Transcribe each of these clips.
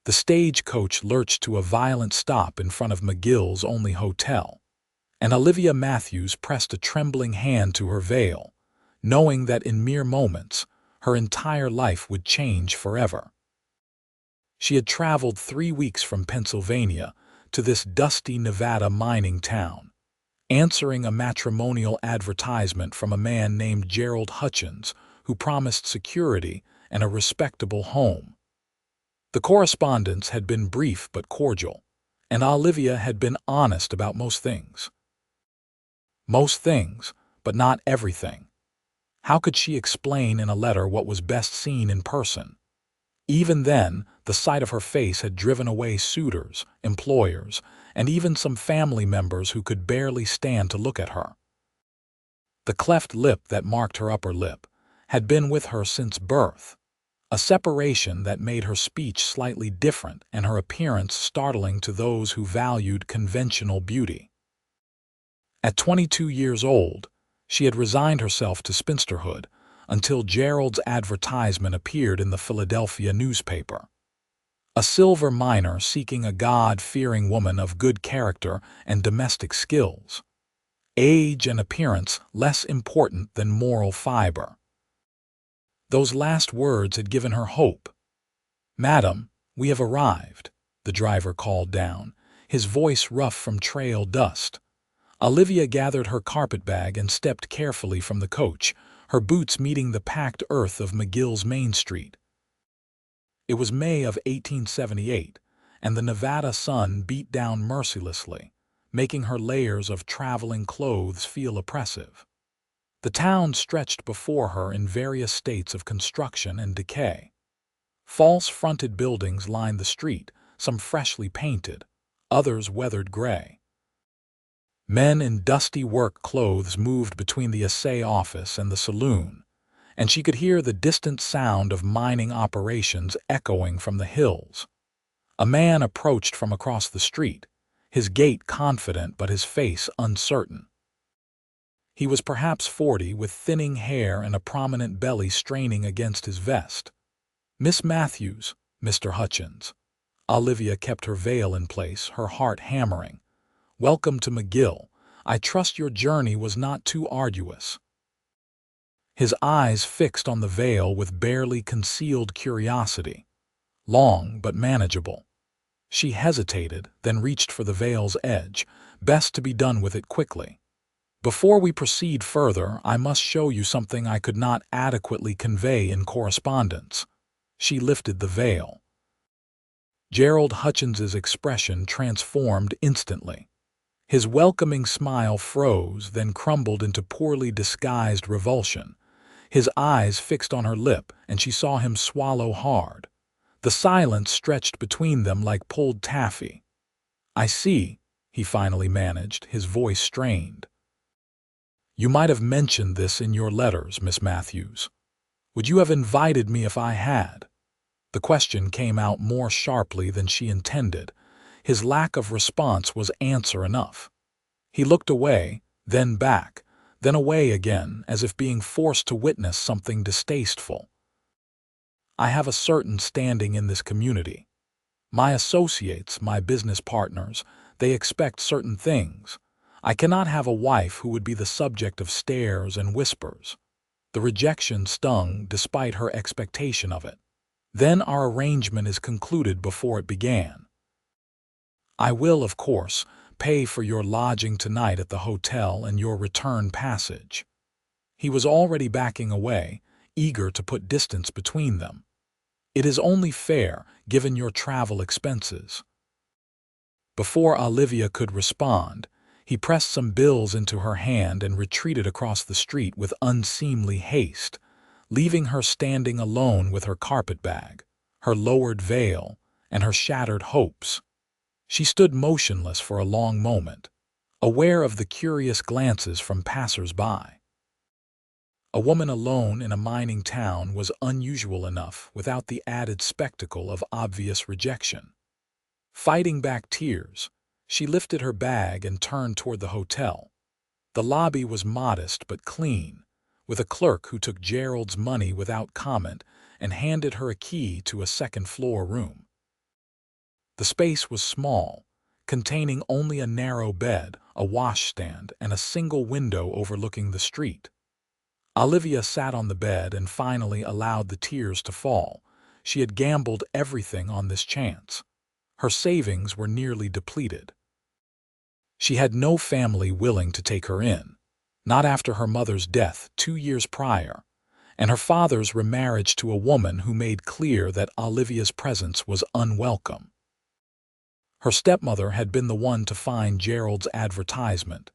The stagecoach lurched to a violent stop in front of McGill's only hotel, and Olivia Matthews pressed a trembling hand to her veil, knowing that in mere moments her entire life would change forever. She had traveled 3 weeks from Pennsylvania to this dusty Nevada mining town, answering a matrimonial advertisement from a man named Gerald Hutchins, who promised security and a respectable home. The correspondence had been brief but cordial, and Olivia had been honest about most things. Most things, but not everything. How could she explain in a letter what was best seen in person? Even then, the sight of her face had driven away suitors, employers, and even some family members who could barely stand to look at her. The cleft lip that marked her upper lip had been with her since birth, a separation that made her speech slightly different and her appearance startling to those who valued conventional beauty. At 22 years old, she had resigned herself to spinsterhood until Gerald's advertisement appeared in the Philadelphia newspaper. A silver miner seeking a God-fearing woman of good character and domestic skills. Age and appearance less important than moral fiber. Those last words had given her hope. "Madam, we have arrived," the driver called down, his voice rough from trail dust. Olivia gathered her carpetbag and stepped carefully from the coach, her boots meeting the packed earth of McGill's Main Street. It was May of 1878, and the Nevada sun beat down mercilessly, making her layers of traveling clothes feel oppressive. The town stretched before her in various states of construction and decay. False-fronted buildings lined the street, some freshly painted, others weathered gray. Men in dusty work clothes moved between the assay office and the saloon, and she could hear the distant sound of mining operations echoing from the hills. A man approached from across the street, his gait confident but his face uncertain. He was perhaps 40, with thinning hair and a prominent belly straining against his vest. "Miss Matthews, Mr. Hutchins." Olivia kept her veil in place, her heart hammering. "Welcome to McGill. I trust your journey was not too arduous." His eyes fixed on the veil with barely concealed curiosity. Long but manageable. She hesitated, then reached for the veil's edge, best to be done with it quickly. "Before we proceed further, I must show you something I could not adequately convey in correspondence." She lifted the veil. Gerald Hutchins's expression transformed instantly. His welcoming smile froze, then crumbled into poorly disguised revulsion. His eyes fixed on her lip, and she saw him swallow hard. The silence stretched between them like pulled taffy. "I see," he finally managed, his voice strained. "You might have mentioned this in your letters, Miss Matthews. Would you have invited me if I had?" The question came out more sharply than she intended. His lack of response was answer enough. He looked away, then back, then away again, as if being forced to witness something distasteful. "I have a certain standing in this community. My associates, my business partners, they expect certain things. I cannot have a wife who would be the subject of stares and whispers." The rejection stung despite her expectation of it. "Then our arrangement is concluded before it began. I will, of course, pay for your lodging tonight at the hotel and your return passage." He was already backing away, eager to put distance between them. "It is only fair, given your travel expenses." Before Olivia could respond, he pressed some bills into her hand and retreated across the street with unseemly haste, leaving her standing alone with her carpetbag, her lowered veil, and her shattered hopes. She stood motionless for a long moment, aware of the curious glances from passers-by. A woman alone in a mining town was unusual enough without the added spectacle of obvious rejection. Fighting back tears, she lifted her bag and turned toward the hotel. The lobby was modest but clean, with a clerk who took Gerald's money without comment and handed her a key to a second-floor room. The space was small, containing only a narrow bed, a washstand, and a single window overlooking the street. Olivia sat on the bed and finally allowed the tears to fall. She had gambled everything on this chance. Her savings were nearly depleted. She had no family willing to take her in, not after her mother's death 2 years prior, and her father's remarriage to a woman who made clear that Olivia's presence was unwelcome. Her stepmother had been the one to find Gerald's advertisement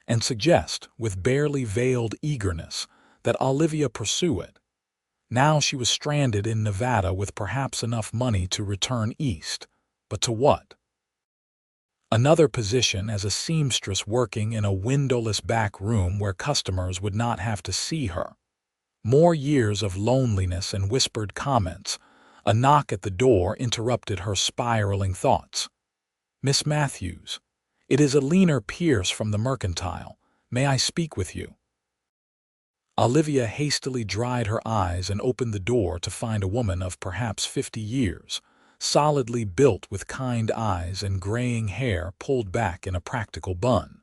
and suggest, with barely veiled eagerness, that Olivia pursue it. Now she was stranded in Nevada with perhaps enough money to return east, but to what? Another position as a seamstress working in a windowless back room where customers would not have to see her. More years of loneliness and whispered comments. A knock at the door interrupted her spiraling thoughts. "Miss Matthews, it is Eleanor Pierce from the Mercantile. May I speak with you?" Olivia hastily dried her eyes and opened the door to find a woman of perhaps 50 years, solidly built with kind eyes and graying hair pulled back in a practical bun.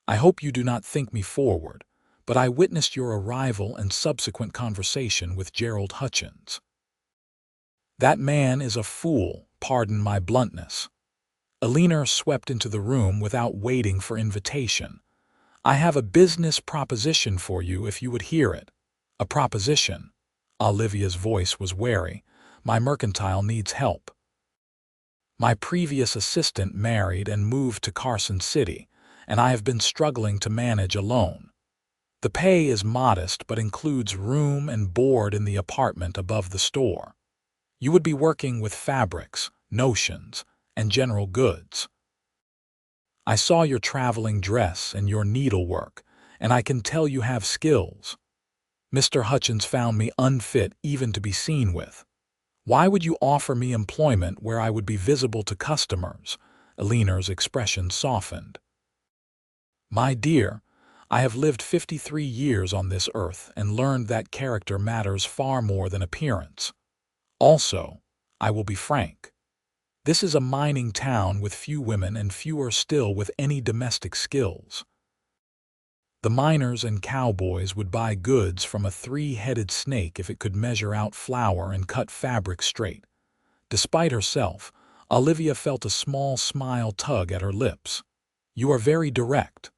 "I hope you do not think me forward, but I witnessed your arrival and subsequent conversation with Gerald Hutchins. That man is a fool, pardon my bluntness." Eleanor swept into the room without waiting for invitation. "I have a business proposition for you if you would hear it." "A proposition?" Olivia's voice was wary. "My mercantile needs help. My previous assistant married and moved to Carson City, and I have been struggling to manage alone. The pay is modest but includes room and board in the apartment above the store. You would be working with fabrics, notions, and general goods. I saw your traveling dress and your needlework, and I can tell you have skills. Mr. Hutchins found me unfit even to be seen with. Why would you offer me employment where I would be visible to customers?" Eleanor's expression softened. "My dear, I have lived 53 years on this earth and learned that character matters far more than appearance. Also, I will be frank. This is a mining town with few women and fewer still with any domestic skills. The miners and cowboys would buy goods from a three-headed snake if it could measure out flour and cut fabric straight." Despite herself, Olivia felt a small smile tug at her lips. "You are very direct.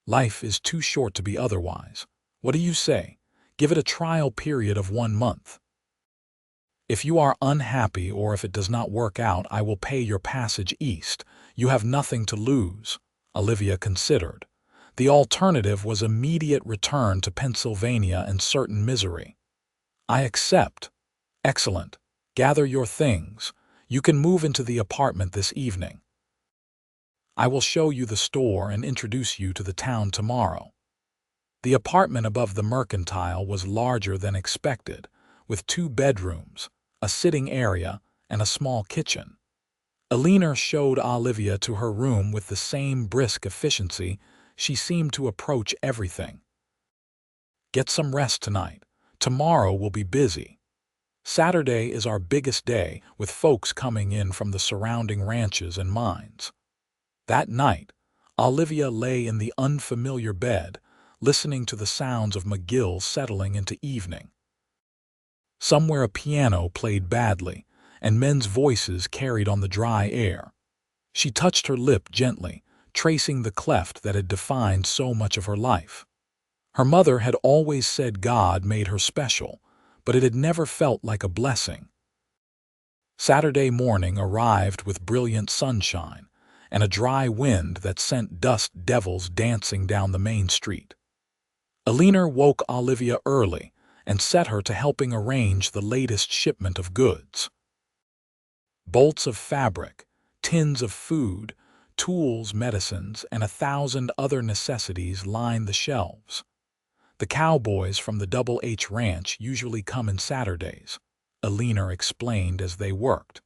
Life is too short to be otherwise. What do you say? Give it a trial period of 1 month. If you are unhappy or if it does not work out, I will pay your passage east. You have nothing to lose." Olivia considered. The alternative was immediate return to Pennsylvania and certain misery. "I accept." "Excellent. Gather your things. You can move into the apartment this evening. I will show you the store and introduce you to the town tomorrow." The apartment above the Mercantile was larger than expected, with 2 bedrooms, a sitting area, and a small kitchen. Eleanor showed Olivia to her room with the same brisk efficiency. She seemed to approach everything. "Get some rest tonight. Tomorrow will be busy. Saturday is our biggest day, with folks coming in from the surrounding ranches and mines." That night, Olivia lay in the unfamiliar bed, listening to the sounds of McGill settling into evening. Somewhere a piano played badly, and men's voices carried on the dry air. She touched her lip gently, tracing the cleft that had defined so much of her life. Her mother had always said God made her special, but it had never felt like a blessing. Saturday morning arrived with brilliant sunshine and a dry wind that sent dust devils dancing down the main street. Eleanor woke Olivia early and set her to helping arrange the latest shipment of goods. Bolts of fabric, tins of food, tools, medicines, and 1,000 other necessities lined the shelves. "The cowboys from the Double H Ranch usually come in Saturdays," Eleanor explained as they worked.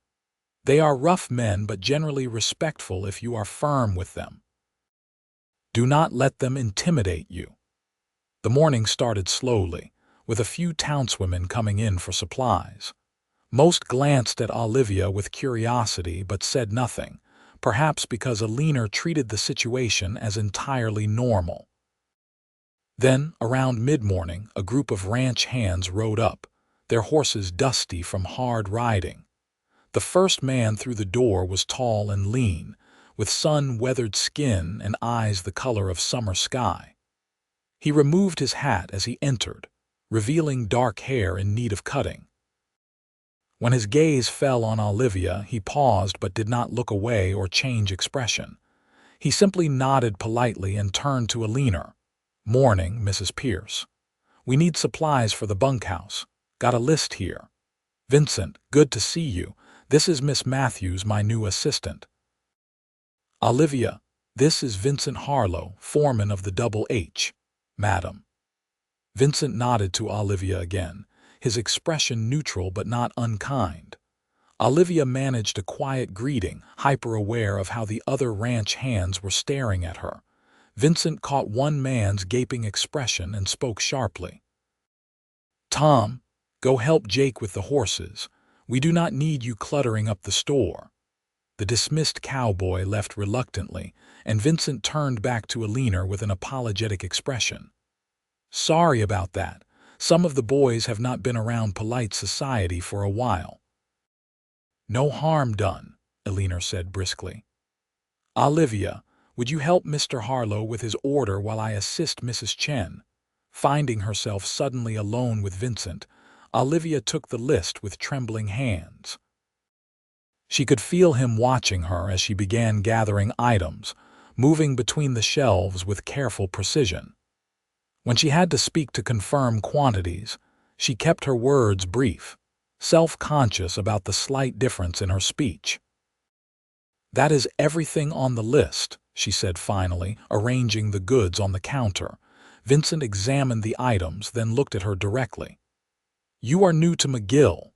"They are rough men but generally respectful if you are firm with them. Do not let them intimidate you." The morning started slowly, with a few townswomen coming in for supplies. Most glanced at Olivia with curiosity but said nothing, perhaps because Alina treated the situation as entirely normal. Then, around mid-morning, a group of ranch hands rode up, their horses dusty from hard riding. The first man through the door was tall and lean, with sun-weathered skin and eyes the color of summer sky. He removed his hat as he entered, revealing dark hair in need of cutting. When his gaze fell on Olivia, he paused but did not look away or change expression. He simply nodded politely and turned to Alina. "Morning, Mrs. Pierce. We need supplies for the bunkhouse. Got a list here. Vincent, good to see you. This is Miss Matthews, my new assistant. Olivia, this is Vincent Harlow, foreman of the Double H, madam." Vincent nodded to Olivia again, his expression neutral but not unkind. Olivia managed a quiet greeting, hyper-aware of how the other ranch hands were staring at her. Vincent caught one man's gaping expression and spoke sharply. "Tom, go help Jake with the horses. We do not need you cluttering up the store." The dismissed cowboy left reluctantly, and Vincent turned back to Alina with an apologetic expression. "Sorry about that. Some of the boys have not been around polite society for a while." "No harm done," Alina said briskly. "Olivia, would you help Mr. Harlow with his order while I assist Mrs. Chen?" Finding herself suddenly alone with Vincent, Olivia took the list with trembling hands. She could feel him watching her as she began gathering items, moving between the shelves with careful precision. When she had to speak to confirm quantities, she kept her words brief, self-conscious about the slight difference in her speech. "That is everything on the list," she said finally, arranging the goods on the counter. Vincent examined the items, then looked at her directly. "You are new to McGill.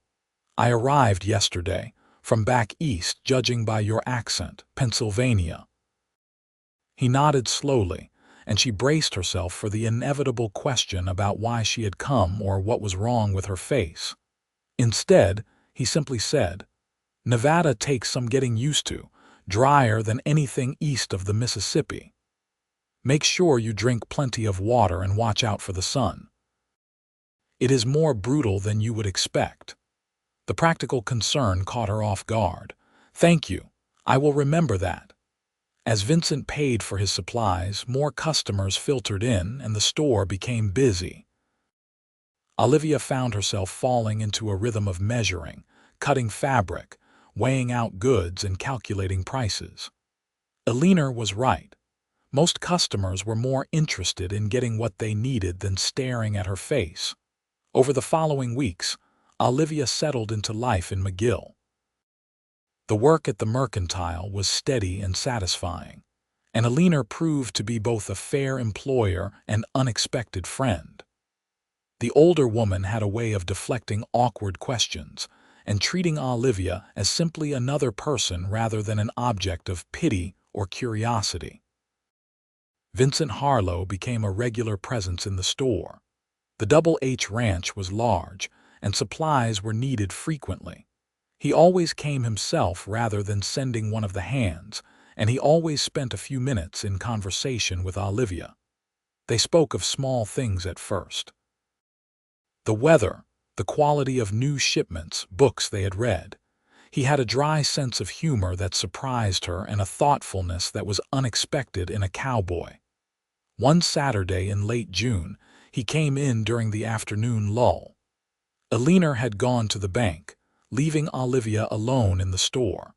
I arrived yesterday, from back east, judging by your accent, Pennsylvania." He nodded slowly, and she braced herself for the inevitable question about why she had come or what was wrong with her face. Instead, he simply said, "Nevada takes some getting used to, drier than anything east of the Mississippi. Make sure you drink plenty of water and watch out for the sun. It is more brutal than you would expect." The practical concern caught her off guard. "Thank you. I will remember that." As Vincent paid for his supplies, more customers filtered in and the store became busy. Olivia found herself falling into a rhythm of measuring, cutting fabric, weighing out goods and calculating prices. Alina was right. Most customers were more interested in getting what they needed than staring at her face. Over the following weeks, Olivia settled into life in McGill. The work at the mercantile was steady and satisfying, and Alina proved to be both a fair employer and unexpected friend. The older woman had a way of deflecting awkward questions and treating Olivia as simply another person rather than an object of pity or curiosity. Vincent Harlow became a regular presence in the store. The Double H Ranch was large, and supplies were needed frequently. He always came himself rather than sending one of the hands, and he always spent a few minutes in conversation with Olivia. They spoke of small things at first. The weather, the quality of new shipments, books they had read. He had a dry sense of humor that surprised her and a thoughtfulness that was unexpected in a cowboy. One Saturday in late June, he came in during the afternoon lull. Alina had gone to the bank, leaving Olivia alone in the store.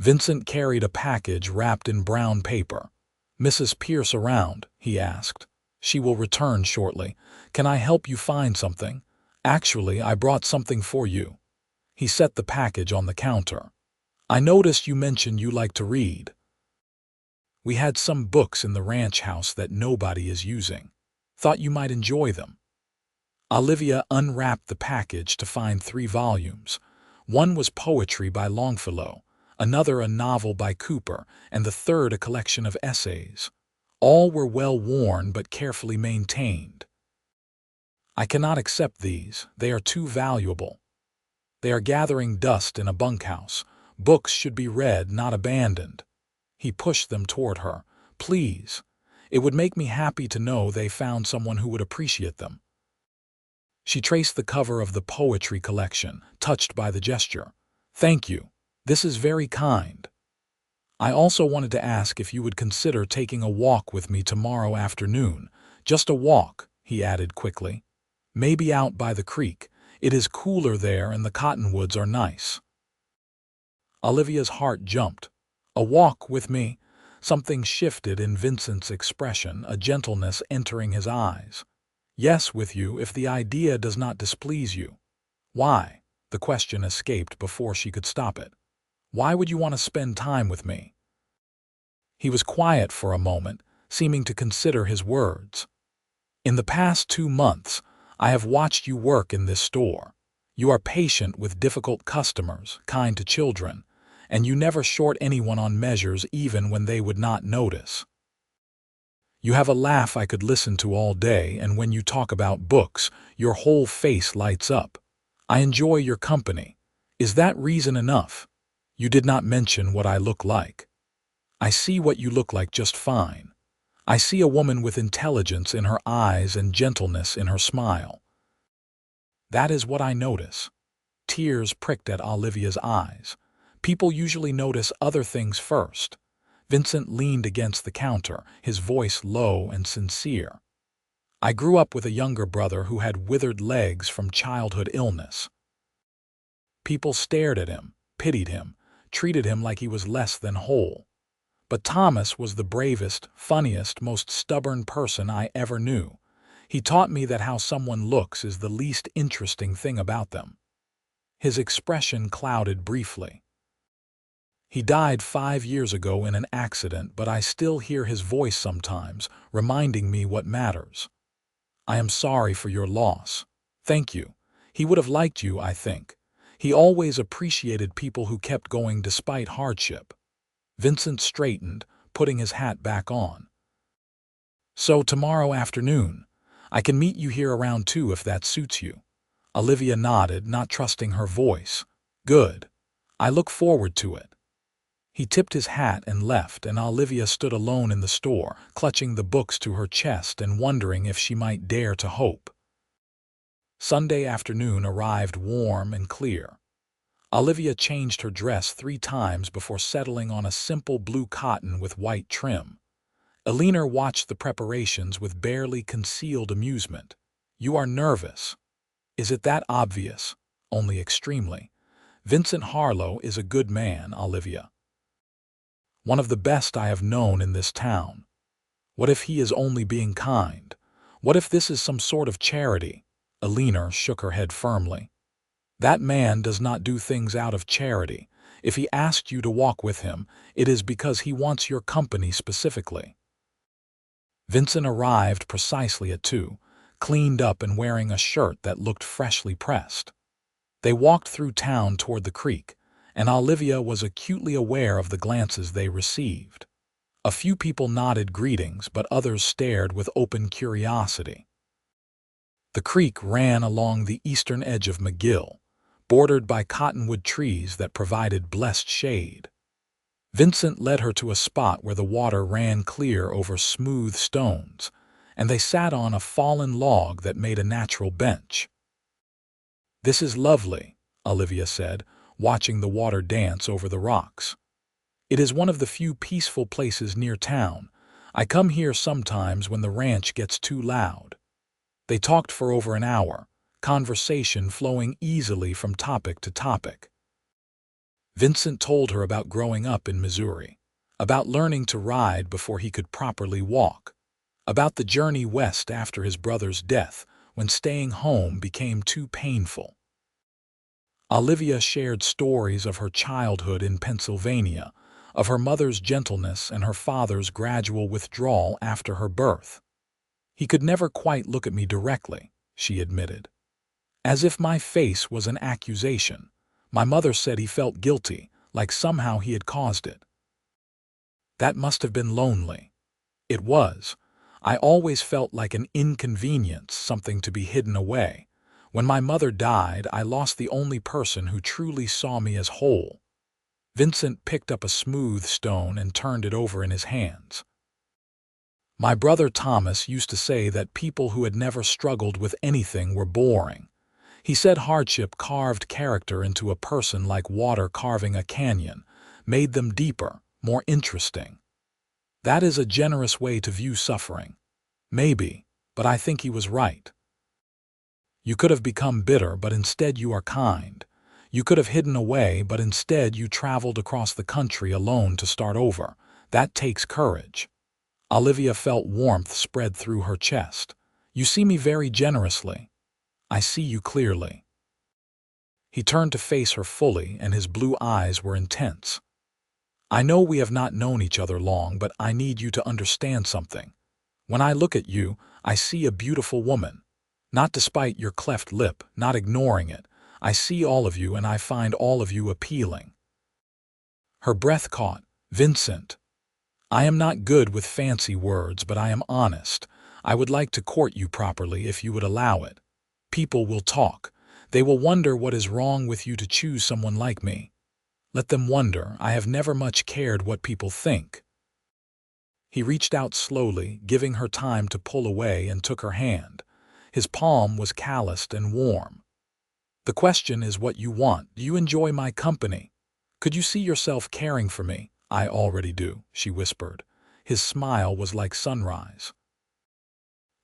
Vincent carried a package wrapped in brown paper. "Mrs. Pierce around?" he asked. "She will return shortly. Can I help you find something? Actually, I brought something for you." He set the package on the counter. "I noticed you mentioned you like to read. We had some books in the ranch house that nobody is using. Thought you might enjoy them." Olivia unwrapped the package to find 3 volumes. One was poetry by Longfellow, another a novel by Cooper, and the third a collection of essays. All were well worn but carefully maintained. "I cannot accept these. They are too valuable." They are gathering dust in a bunkhouse. Books should be read, not abandoned. He pushed them toward her. Please. It would make me happy to know they found someone who would appreciate them. She traced the cover of the poetry collection, touched by the gesture. Thank you. This is very kind. I also wanted to ask if you would consider taking a walk with me tomorrow afternoon. Just a walk, he added quickly. Maybe out by the creek. It is cooler there and the cottonwoods are nice. Olivia's heart jumped. A walk with me? Something shifted in Vincent's expression, a gentleness entering his eyes. Yes, with you, if the idea does not displease you. Why? The question escaped before she could stop it. Why would you want to spend time with me? He was quiet for a moment, seeming to consider his words. In the past 2 months, I have watched you work in this store. You are patient with difficult customers, kind to children, and you never short anyone on measures even when they would not notice. You have a laugh I could listen to all day, and when you talk about books, your whole face lights up. I enjoy your company. Is that reason enough? You did not mention what I look like. I see what you look like just fine. I see a woman with intelligence in her eyes and gentleness in her smile. That is what I notice. Tears pricked at Olivia's eyes. People usually notice other things first. Vincent leaned against the counter, his voice low and sincere. I grew up with a younger brother who had withered legs from childhood illness. People stared at him, pitied him, treated him like he was less than whole. But Thomas was the bravest, funniest, most stubborn person I ever knew. He taught me that how someone looks is the least interesting thing about them. His expression clouded briefly. He died 5 years ago in an accident, but I still hear his voice sometimes, reminding me what matters. I am sorry for your loss. Thank you. He would have liked you, I think. He always appreciated people who kept going despite hardship. Vincent straightened, putting his hat back on. So tomorrow afternoon, I can meet you here around 2 if that suits you. Olivia nodded, not trusting her voice. Good. I look forward to it. He tipped his hat and left, and Olivia stood alone in the store, clutching the books to her chest and wondering if she might dare to hope. Sunday afternoon arrived warm and clear. Olivia changed her dress 3 times before settling on a simple blue cotton with white trim. Eleanor watched the preparations with barely concealed amusement. You are nervous. Is it that obvious? Only extremely. Vincent Harlow is a good man, Olivia. One of the best I have known in this town. What if he is only being kind? What if this is some sort of charity? Eleanor shook her head firmly. That man does not do things out of charity. If he asked you to walk with him, it is because he wants your company specifically. Vincent arrived precisely at 2, cleaned up and wearing a shirt that looked freshly pressed. They walked through town toward the creek, and Olivia was acutely aware of the glances they received. A few people nodded greetings, but others stared with open curiosity. The creek ran along the eastern edge of McGill, bordered by cottonwood trees that provided blessed shade. Vincent led her to a spot where the water ran clear over smooth stones, and they sat on a fallen log that made a natural bench. This is lovely, Olivia said, watching the water dance over the rocks. It is one of the few peaceful places near town. I come here sometimes when the ranch gets too loud. They talked for over an hour, conversation flowing easily from topic to topic. Vincent told her about growing up in Missouri, about learning to ride before he could properly walk, about the journey west after his brother's death when staying home became too painful. Olivia shared stories of her childhood in Pennsylvania, of her mother's gentleness and her father's gradual withdrawal after her birth. He could never quite look at me directly, she admitted. As if my face was an accusation. My mother said he felt guilty, like somehow he had caused it. That must have been lonely. It was. I always felt like an inconvenience, something to be hidden away. When my mother died, I lost the only person who truly saw me as whole." Vincent picked up a smooth stone and turned it over in his hands. "My brother Thomas used to say that people who had never struggled with anything were boring. He said hardship carved character into a person like water carving a canyon, made them deeper, more interesting. That is a generous way to view suffering. Maybe, but I think he was right. You could have become bitter, but instead you are kind. You could have hidden away, but instead you traveled across the country alone to start over. That takes courage." Olivia felt warmth spread through her chest. "You see me very generously. I see you clearly." He turned to face her fully, and his blue eyes were intense. "I know we have not known each other long, but I need you to understand something. When I look at you, I see a beautiful woman. Not despite your cleft lip, not ignoring it. I see all of you, and I find all of you appealing." Her breath caught. "Vincent, I am not good with fancy words, but I am honest. I would like to court you properly if you would allow it. People will talk. They will wonder what is wrong with you to choose someone like me. Let them wonder. I have never much cared what people think." He reached out slowly, giving her time to pull away, and took her hand. His palm was calloused and warm. "The question is what you want. Do you enjoy my company? Could you see yourself caring for me?" "I already do," she whispered. His smile was like sunrise.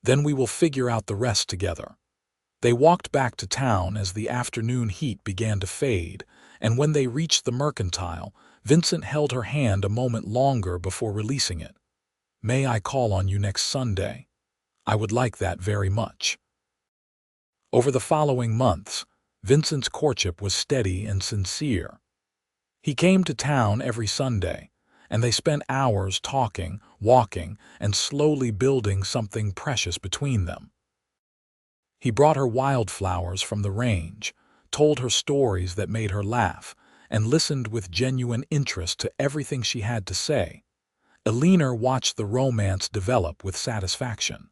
"Then we will figure out the rest together." They walked back to town as the afternoon heat began to fade, and when they reached the Mercantile, Vincent held her hand a moment longer before releasing it. "May I call on you next Sunday? I would like that very much." Over the following months, Vincent's courtship was steady and sincere. He came to town every Sunday, and they spent hours talking, walking, and slowly building something precious between them. He brought her wildflowers from the range, told her stories that made her laugh, and listened with genuine interest to everything she had to say. Eleanor watched the romance develop with satisfaction.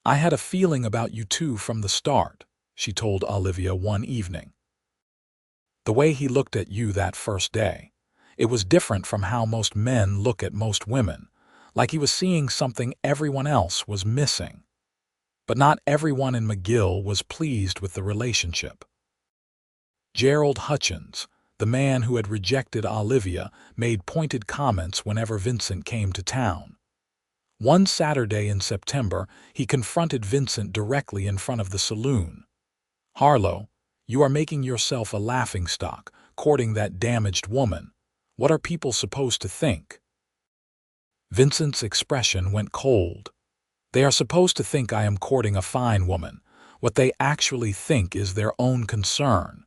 "I had a feeling about you two from the start," she told Olivia one evening. "The way he looked at you that first day, it was different from how most men look at most women, like he was seeing something everyone else was missing." But not everyone in McGill was pleased with the relationship. Gerald Hutchins, the man who had rejected Olivia, made pointed comments whenever Vincent came to town. One Saturday in September, he confronted Vincent directly in front of the saloon. "Harlow, you are making yourself a laughingstock, courting that damaged woman. What are people supposed to think?" Vincent's expression went cold. "They are supposed to think I am courting a fine woman. What they actually think is their own concern.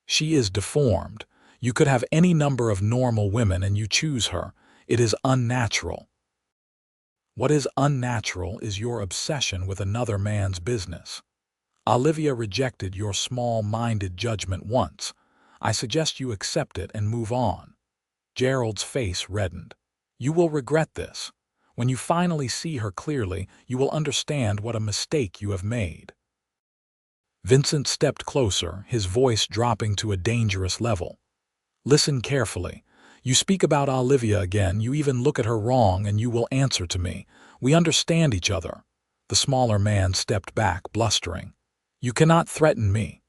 She is deformed. You could have any number of normal women and you choose her. It is unnatural." "What is unnatural is your obsession with another man's business. Olivia rejected your small-minded judgment once. I suggest you accept it and move on." Gerald's face reddened. "You will regret this. When you finally see her clearly, you will understand what a mistake you have made." Vincent stepped closer, his voice dropping to a dangerous level. "Listen carefully. You speak about Olivia again, you even look at her wrong, and you will answer to me. We understand each other." The smaller man stepped back, blustering. "You cannot threaten me.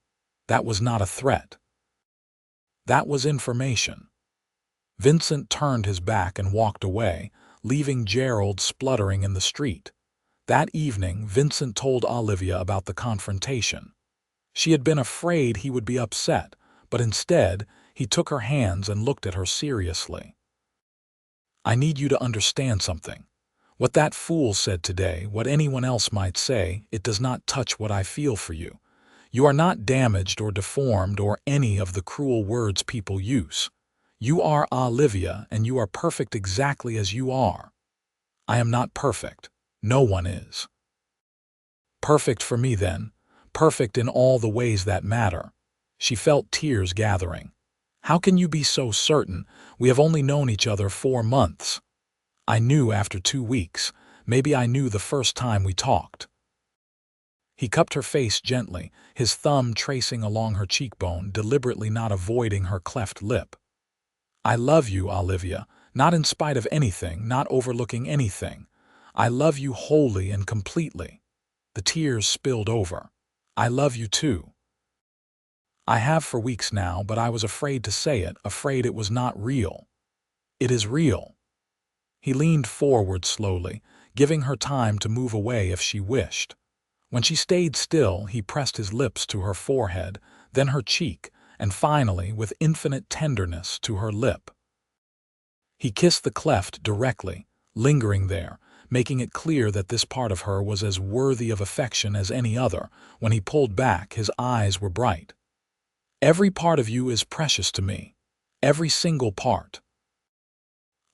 That was not a threat. That was information." Vincent turned his back and walked away, leaving Gerald spluttering in the street. That evening, Vincent told Olivia about the confrontation. She had been afraid he would be upset, but instead, he took her hands and looked at her seriously. "I need you to understand something. What that fool said today, what anyone else might say, it does not touch what I feel for you. You are not damaged or deformed or any of the cruel words people use. You are Olivia, and you are perfect exactly as you are. I am not perfect. No one is. Perfect for me, then. Perfect in all the ways that matter." She felt tears gathering. "How can you be so certain? We have only known each other 4 months. I knew after 2 weeks. Maybe I knew the first time we talked." He cupped her face gently, his thumb tracing along her cheekbone, deliberately not avoiding her cleft lip. "I love you, Olivia, not in spite of anything, not overlooking anything. I love you wholly and completely." The tears spilled over. "I love you too. I have for weeks now, but I was afraid to say it, afraid it was not real. It is real." He leaned forward slowly, giving her time to move away if she wished. When she stayed still, he pressed his lips to her forehead, then her cheek, and finally, with infinite tenderness, to her lip. He kissed the cleft directly, lingering there, making it clear that this part of her was as worthy of affection as any other. When he pulled back, his eyes were bright. "Every part of you is precious to me. Every single part."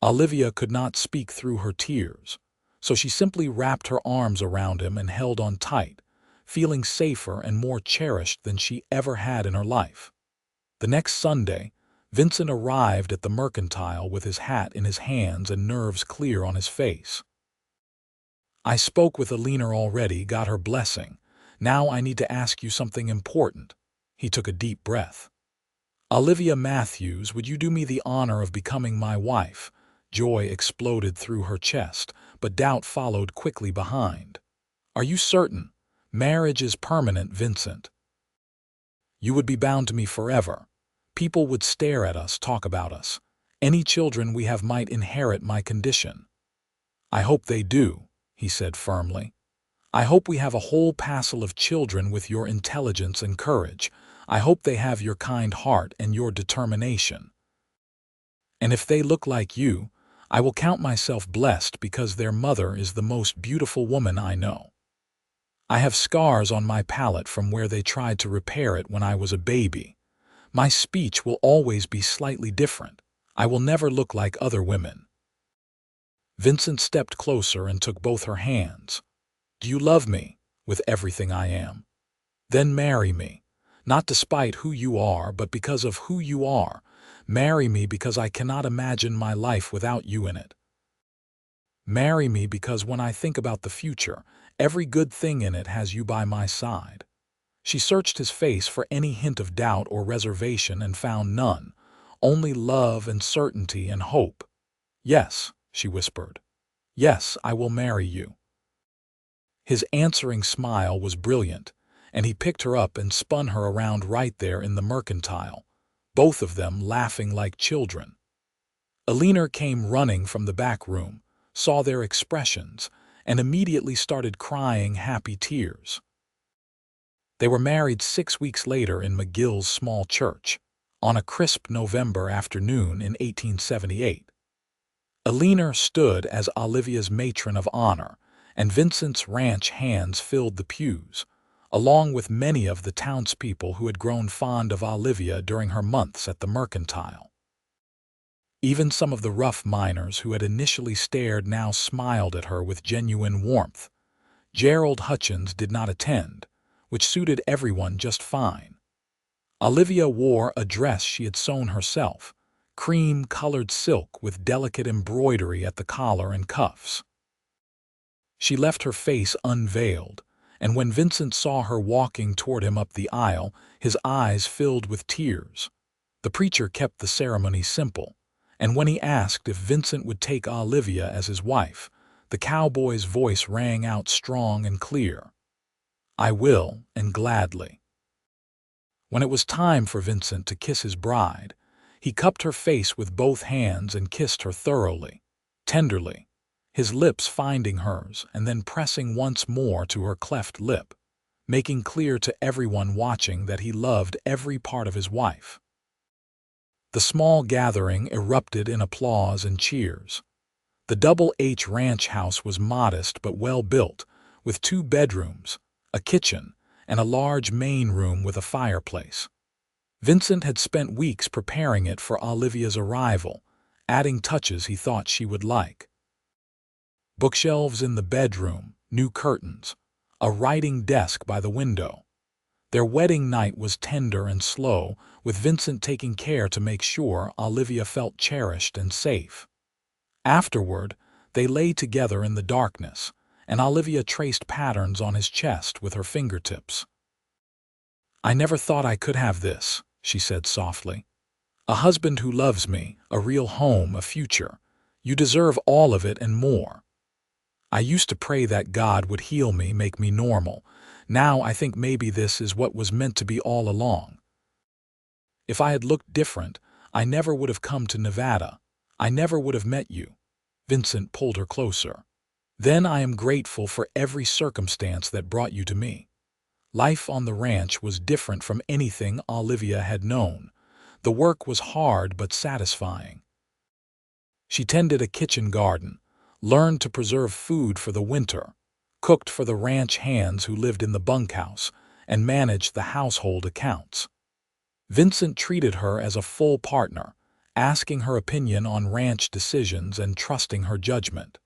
Olivia could not speak through her tears, so she simply wrapped her arms around him and held on tight, feeling safer and more cherished than she ever had in her life. The next Sunday, Vincent arrived at the Mercantile with his hat in his hands and nerves clear on his face. "I spoke with Alina already, got her blessing. Now I need to ask you something important." He took a deep breath. "Olivia Matthews, would you do me the honor of becoming my wife?" Joy exploded through her chest, but doubt followed quickly behind. "Are you certain? Marriage is permanent, Vincent. You would be bound to me forever. People would stare at us, talk about us. Any children we have might inherit my condition." "I hope they do," he said firmly. "I hope we have a whole passel of children with your intelligence and courage. I hope they have your kind heart and your determination. And if they look like you, I will count myself blessed because their mother is the most beautiful woman I know. I have scars on my palate from where they tried to repair it when I was a baby. My speech will always be slightly different. I will never look like other women." Vincent stepped closer and took both her hands. "Do you love me with everything I am? Then marry me, not despite who you are, but because of who you are. Marry me because I cannot imagine my life without you in it. Marry me because when I think about the future, every good thing in it has you by my side." She searched his face for any hint of doubt or reservation and found none, only love and certainty and hope. "Yes," she whispered. "Yes, I will marry you." His answering smile was brilliant, and he picked her up and spun her around right there in the Mercantile, both of them laughing like children. Alina came running from the back room, saw their expressions, and immediately started crying happy tears. They were married 6 weeks later in McGill's small church, on a crisp November afternoon in 1878. Alina stood as Olivia's matron of honor, and Vincent's ranch hands filled the pews, along with many of the townspeople who had grown fond of Olivia during her months at the Mercantile. Even some of the rough miners who had initially stared now smiled at her with genuine warmth. Gerald Hutchins did not attend, which suited everyone just fine. Olivia wore a dress she had sewn herself, cream-colored silk with delicate embroidery at the collar and cuffs. She left her face unveiled, and when Vincent saw her walking toward him up the aisle, his eyes filled with tears. The preacher kept the ceremony simple, and when he asked if Vincent would take Olivia as his wife, the cowboy's voice rang out strong and clear. "I will, and gladly." When it was time for Vincent to kiss his bride, he cupped her face with both hands and kissed her thoroughly, tenderly, his lips finding hers and then pressing once more to her cleft lip, making clear to everyone watching that he loved every part of his wife. The small gathering erupted in applause and cheers. The Double H Ranch house was modest but well built, with 2 bedrooms, a kitchen, and a large main room with a fireplace. Vincent had spent weeks preparing it for Olivia's arrival, adding touches he thought she would like. Bookshelves in the bedroom, new curtains, a writing desk by the window. Their wedding night was tender and slow, with Vincent taking care to make sure Olivia felt cherished and safe. Afterward, they lay together in the darkness, and Olivia traced patterns on his chest with her fingertips. "I never thought I could have this," she said softly. "A husband who loves me, a real home, a future. You deserve all of it and more. I used to pray that God would heal me, make me normal. Now I think maybe this is what was meant to be all along. If I had looked different, I never would have come to Nevada. I never would have met you." Vincent pulled her closer. "Then I am grateful for every circumstance that brought you to me." Life on the ranch was different from anything Olivia had known. The work was hard but satisfying. She tended a kitchen garden, learned to preserve food for the winter, cooked for the ranch hands who lived in the bunkhouse, and managed the household accounts. Vincent treated her as a full partner, asking her opinion on ranch decisions and trusting her judgment.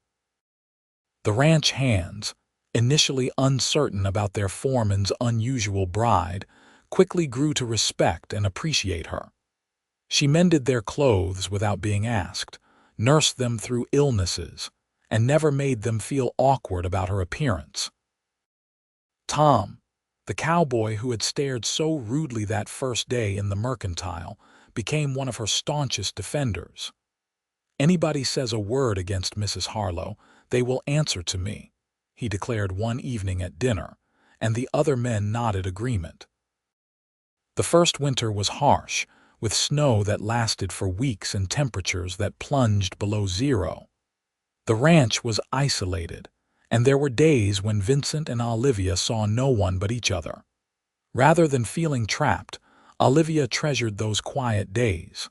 The ranch hands, initially uncertain about their foreman's unusual bride, quickly grew to respect and appreciate her. She mended their clothes without being asked, nursed them through illnesses, and never made them feel awkward about her appearance. Tom, the cowboy who had stared so rudely that first day in the mercantile, became one of her staunchest defenders. "Anybody says a word against Mrs. Harlow, they will answer to me," he declared one evening at dinner, and the other men nodded agreement. The first winter was harsh, with snow that lasted for weeks and temperatures that plunged below zero. The ranch was isolated, and there were days when Vincent and Olivia saw no one but each other. Rather than feeling trapped, Olivia treasured those quiet days.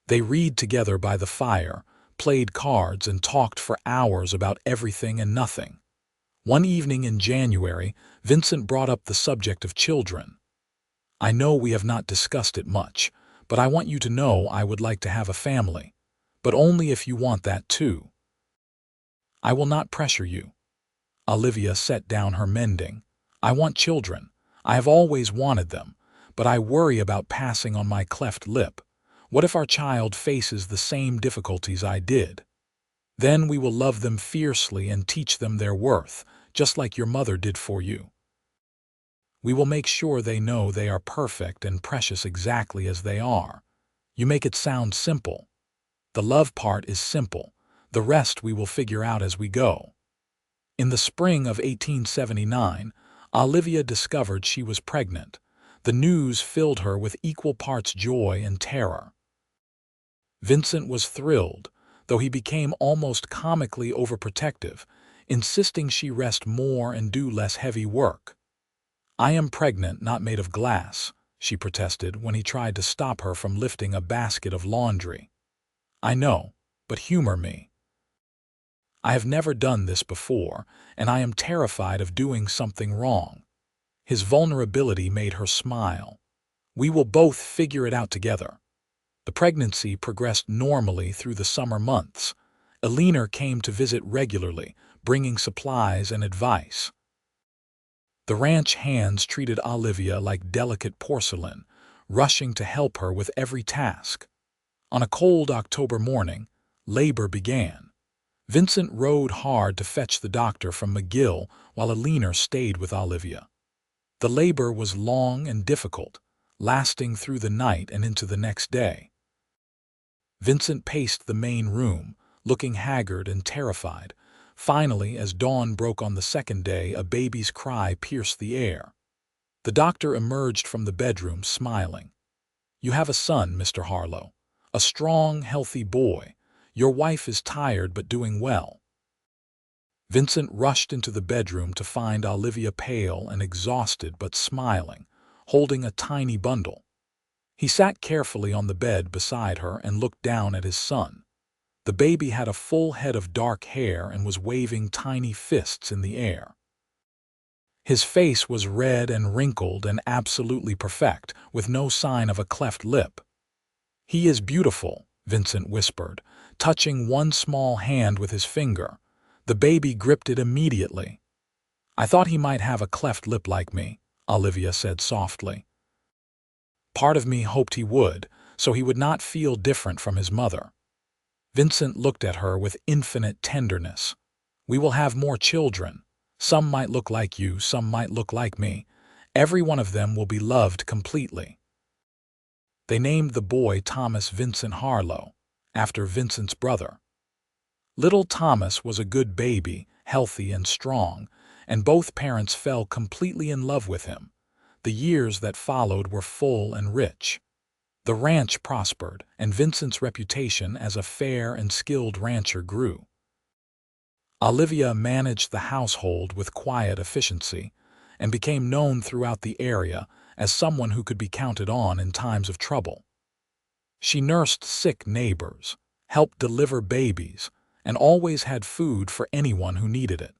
They read together by the fire, played cards, and talked for hours about everything and nothing. One evening in January, Vincent brought up the subject of children. "I know we have not discussed it much, but I want you to know I would like to have a family, but only if you want that too. I will not pressure you." Olivia set down her mending. "I want children. I have always wanted them, but I worry about passing on my cleft lip. What if our child faces the same difficulties I did? Then we will love them fiercely and teach them their worth, just like your mother did for you. We will make sure they know they are perfect and precious exactly as they are." You make it sound simple. The love part is simple. The rest we will figure out as we go. In the spring of 1879, Olivia discovered she was pregnant. The news filled her with equal parts joy and terror. Vincent was thrilled, though he became almost comically overprotective, insisting she rest more and do less heavy work. "I am pregnant, not made of glass," she protested when he tried to stop her from lifting a basket of laundry. "I know, but humor me. I have never done this before, and I am terrified of doing something wrong." His vulnerability made her smile. "We will both figure it out together." The pregnancy progressed normally through the summer months. Elena came to visit regularly, bringing supplies and advice. The ranch hands treated Olivia like delicate porcelain, rushing to help her with every task. On a cold October morning, labor began. Vincent rode hard to fetch the doctor from McGill while Elena stayed with Olivia. The labor was long and difficult, lasting through the night and into the next day. Vincent paced the main room, looking haggard and terrified. Finally, as dawn broke on the second day, a baby's cry pierced the air. The doctor emerged from the bedroom, smiling. "You have a son, Mr. Harlow. A strong, healthy boy. Your wife is tired but doing well." Vincent rushed into the bedroom to find Olivia pale and exhausted but smiling, holding a tiny bundle. He sat carefully on the bed beside her and looked down at his son. The baby had a full head of dark hair and was waving tiny fists in the air. His face was red and wrinkled and absolutely perfect, with no sign of a cleft lip. "He is beautiful," Vincent whispered, touching one small hand with his finger. The baby gripped it immediately. "I thought he might have a cleft lip like me," Olivia said softly. "Part of me hoped he would, so he would not feel different from his mother." Vincent looked at her with infinite tenderness. We will have more children. Some might look like you, some might look like me. Every one of them will be loved completely. They named the boy Thomas Vincent Harlow, after Vincent's brother. Little Thomas was a good baby, healthy and strong, and both parents fell completely in love with him. The years that followed were full and rich. The ranch prospered, and Vincent's reputation as a fair and skilled rancher grew. Olivia managed the household with quiet efficiency and became known throughout the area as someone who could be counted on in times of trouble. She nursed sick neighbors, helped deliver babies, and always had food for anyone who needed it.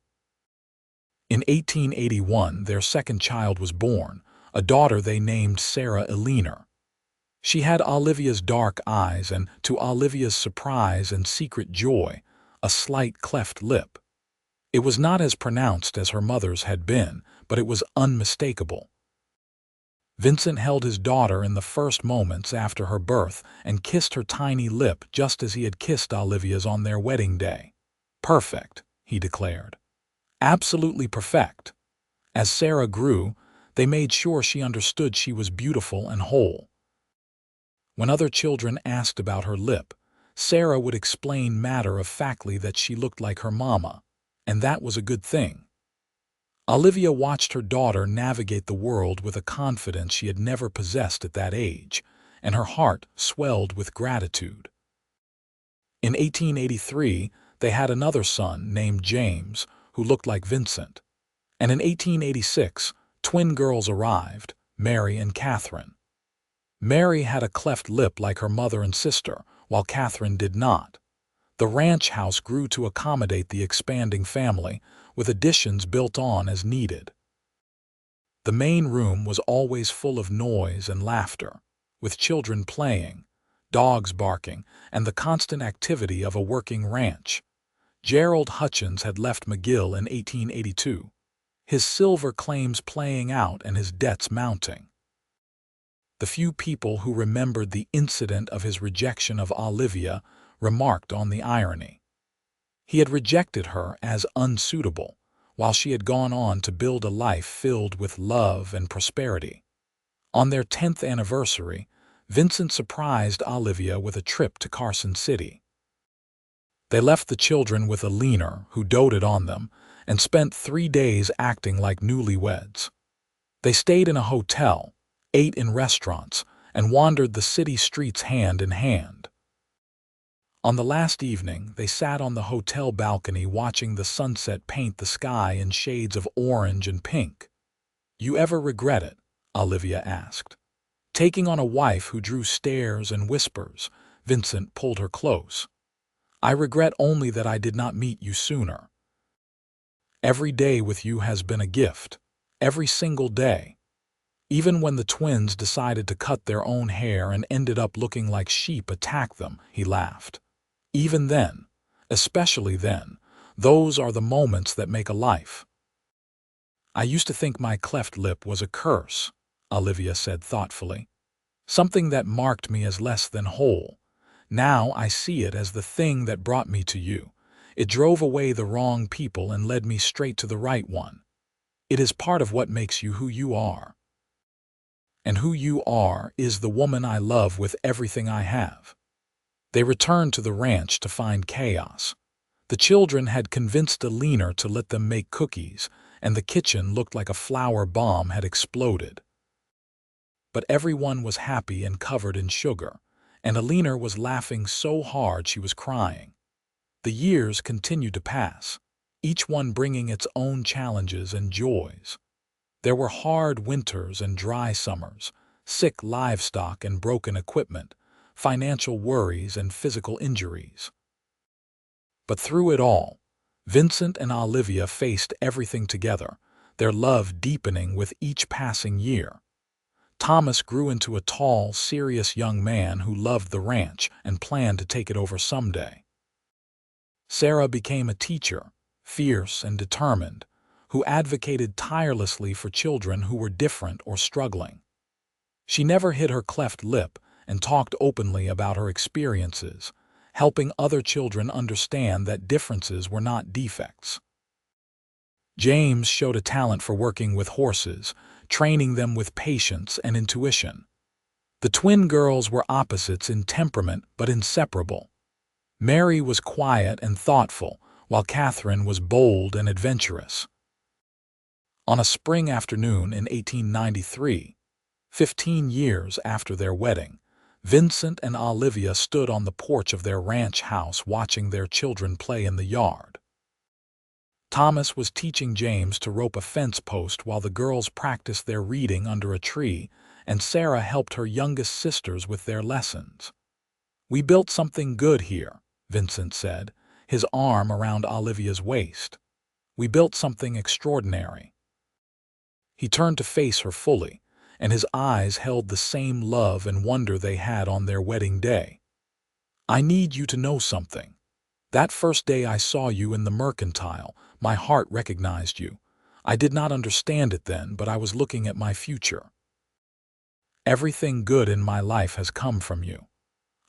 In 1881, their second child was born, a daughter they named Sarah Eleanor. She had Olivia's dark eyes and, to Olivia's surprise and secret joy, a slight cleft lip. It was not as pronounced as her mother's had been, but it was unmistakable. Vincent held his daughter in the first moments after her birth and kissed her tiny lip just as he had kissed Olivia's on their wedding day. "Perfect," he declared. "Absolutely perfect." As Sarah grew, they made sure she understood she was beautiful and whole. When other children asked about her lip, Sarah would explain matter-of-factly that she looked like her mama, and that was a good thing. Olivia watched her daughter navigate the world with a confidence she had never possessed at that age, and her heart swelled with gratitude. In 1883, they had another son named James, who looked like Vincent. And in 1886, twin girls arrived, Mary and Catherine. Mary had a cleft lip like her mother and sister, while Catherine did not. The ranch house grew to accommodate the expanding family, with additions built on as needed. The main room was always full of noise and laughter, with children playing, dogs barking, and the constant activity of a working ranch. Gerald Hutchins had left McGill in 1882, his silver claims playing out and his debts mounting. The few people who remembered the incident of his rejection of Olivia remarked on the irony. He had rejected her as unsuitable, while she had gone on to build a life filled with love and prosperity. On their 10th anniversary, Vincent surprised Olivia with a trip to Carson City. They left the children with Eleanor, who doted on them, and spent 3 days acting like newlyweds. They stayed in a hotel, ate in restaurants, and wandered the city streets hand in hand. On the last evening, they sat on the hotel balcony watching the sunset paint the sky in shades of orange and pink. "You ever regret it?" Olivia asked. Taking on a wife who drew stares and whispers, Vincent pulled her close. "I regret only that I did not meet you sooner. Every day with you has been a gift, every single day. Even when the twins decided to cut their own hair and ended up looking like sheep attacked them," he laughed. "Even then, especially then, those are the moments that make a life." "I used to think my cleft lip was a curse," Olivia said thoughtfully. "Something that marked me as less than whole. Now I see it as the thing that brought me to you. It drove away the wrong people and led me straight to the right one. It is part of what makes you who you are. And who you are is the woman I love with everything I have." They returned to the ranch to find chaos. The children had convinced Eleanor to let them make cookies, and the kitchen looked like a flour bomb had exploded. But everyone was happy and covered in sugar, and Eleanor was laughing so hard she was crying. The years continued to pass, each one bringing its own challenges and joys. There were hard winters and dry summers, sick livestock and broken equipment, financial worries and physical injuries. But through it all, Vincent and Olivia faced everything together, their love deepening with each passing year. Thomas grew into a tall, serious young man who loved the ranch and planned to take it over someday. Sarah became a teacher, fierce and determined, who advocated tirelessly for children who were different or struggling. She never hid her cleft lip and talked openly about her experiences, helping other children understand that differences were not defects. James showed a talent for working with horses, training them with patience and intuition. The twin girls were opposites in temperament but inseparable. Mary was quiet and thoughtful, while Catherine was bold and adventurous. On a spring afternoon in 1893, 15 years after their wedding, Vincent and Olivia stood on the porch of their ranch house watching their children play in the yard. Thomas was teaching James to rope a fence post while the girls practiced their reading under a tree, and Sarah helped her youngest sisters with their lessons. "We built something good here," Vincent said, his arm around Olivia's waist. "We built something extraordinary." He turned to face her fully, and his eyes held the same love and wonder they had on their wedding day. "I need you to know something. That first day I saw you in the mercantile, my heart recognized you. I did not understand it then, but I was looking at my future. Everything good in my life has come from you."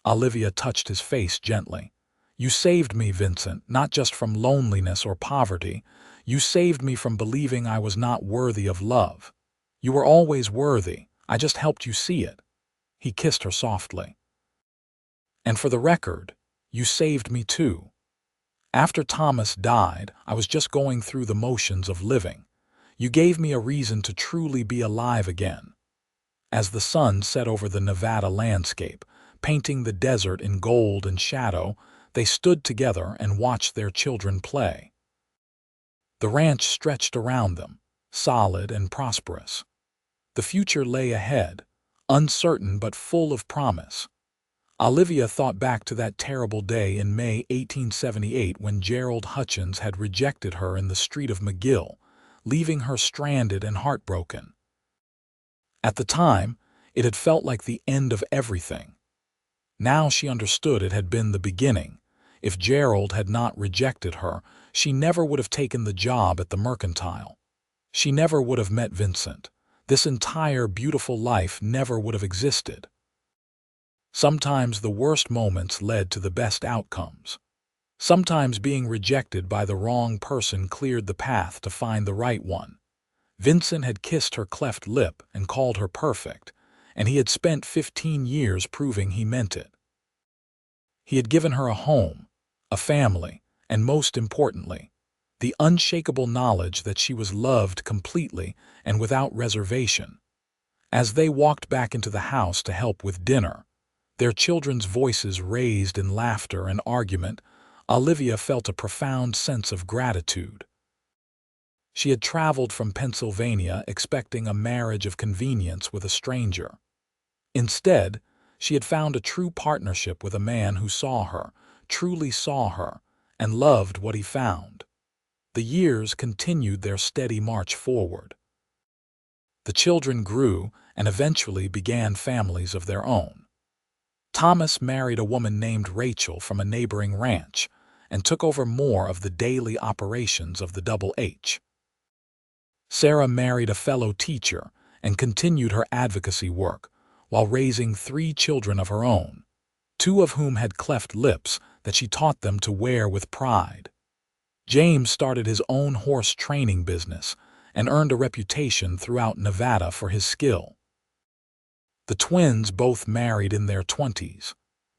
Olivia touched his face gently. "You saved me, Vincent, not just from loneliness or poverty. You saved me from believing I was not worthy of love. You were always worthy. I just helped you see it." He kissed her softly. "And for the record, you saved me too. After Thomas died, I was just going through the motions of living. You gave me a reason to truly be alive again." As the sun set over the Nevada landscape, painting the desert in gold and shadow, they stood together and watched their children play. The ranch stretched around them, solid and prosperous. The future lay ahead, uncertain but full of promise. Olivia thought back to that terrible day in May 1878 when Gerald Hutchins had rejected her in the street of McGill, leaving her stranded and heartbroken. At the time, it had felt like the end of everything. Now she understood it had been the beginning. If Gerald had not rejected her, she never would have taken the job at the mercantile. She never would have met Vincent. This entire beautiful life never would have existed. Sometimes the worst moments led to the best outcomes. Sometimes being rejected by the wrong person cleared the path to find the right one. Vincent had kissed her cleft lip and called her perfect, and he had spent 15 years proving he meant it. He had given her a home, a family, and most importantly, the unshakable knowledge that she was loved completely and without reservation. As they walked back into the house to help with dinner, their children's voices raised in laughter and argument, Olivia felt a profound sense of gratitude. She had traveled from Pennsylvania expecting a marriage of convenience with a stranger. Instead, she had found a true partnership with a man who saw her, truly saw her, and loved what he found. The years continued their steady march forward. The children grew and eventually began families of their own. Thomas married a woman named Rachel from a neighboring ranch and took over more of the daily operations of the Double H. Sarah married a fellow teacher and continued her advocacy work while raising 3 children of her own, 2 of whom had cleft lips that she taught them to wear with pride. James started his own horse training business and earned a reputation throughout Nevada for his skill. The twins both married in their 20s,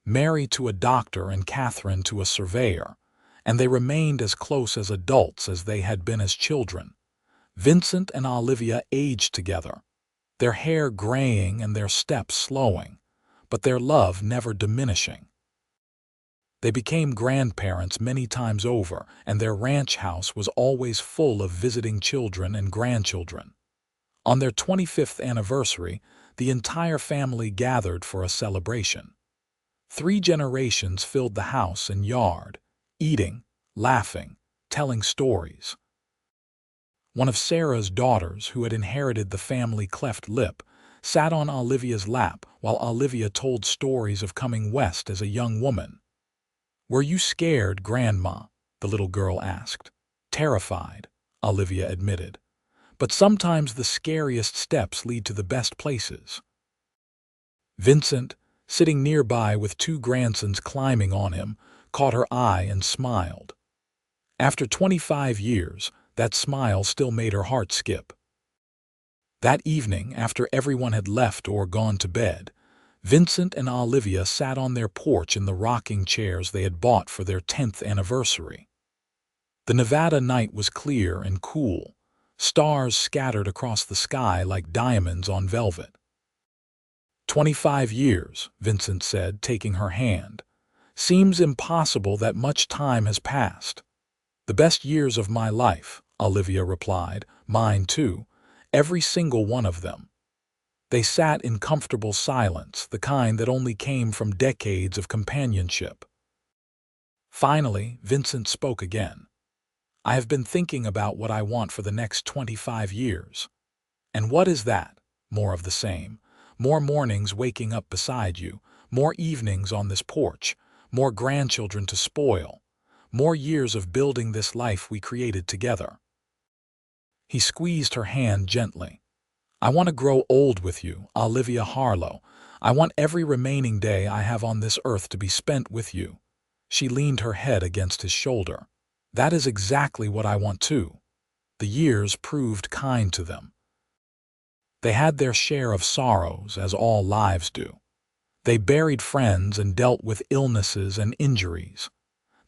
Mary to a doctor and Catherine to a surveyor, and they remained as close as adults as they had been as children. Vincent and Olivia aged together, their hair graying and their steps slowing, but their love never diminishing. They became grandparents many times over, and their ranch house was always full of visiting children and grandchildren. On their 25th anniversary, the entire family gathered for a celebration. 3 generations filled the house and yard, eating, laughing, telling stories. One of Sarah's daughters, who had inherited the family cleft lip, sat on Olivia's lap while Olivia told stories of coming west as a young woman. "Were you scared, Grandma?" the little girl asked. "Terrified," Olivia admitted. "But sometimes the scariest steps lead to the best places." Vincent, sitting nearby with two grandsons climbing on him, caught her eye and smiled. After 25 years, that smile still made her heart skip. That evening, after everyone had left or gone to bed, Vincent and Olivia sat on their porch in the rocking chairs they had bought for their 10th anniversary. The Nevada night was clear and cool, stars scattered across the sky like diamonds on velvet. 25 years, Vincent said, taking her hand. Seems impossible that much time has passed. The best years of my life, Olivia replied, mine too, every single one of them. They sat in comfortable silence, the kind that only came from decades of companionship. Finally, Vincent spoke again. I have been thinking about what I want for the next 25 years. And what is that? More of the same. More mornings waking up beside you, more evenings on this porch, more grandchildren to spoil, more years of building this life we created together. He squeezed her hand gently. I want to grow old with you, Olivia Harlow. I want every remaining day I have on this earth to be spent with you. She leaned her head against his shoulder. That is exactly what I want too. The years proved kind to them. They had their share of sorrows, as all lives do. They buried friends and dealt with illnesses and injuries.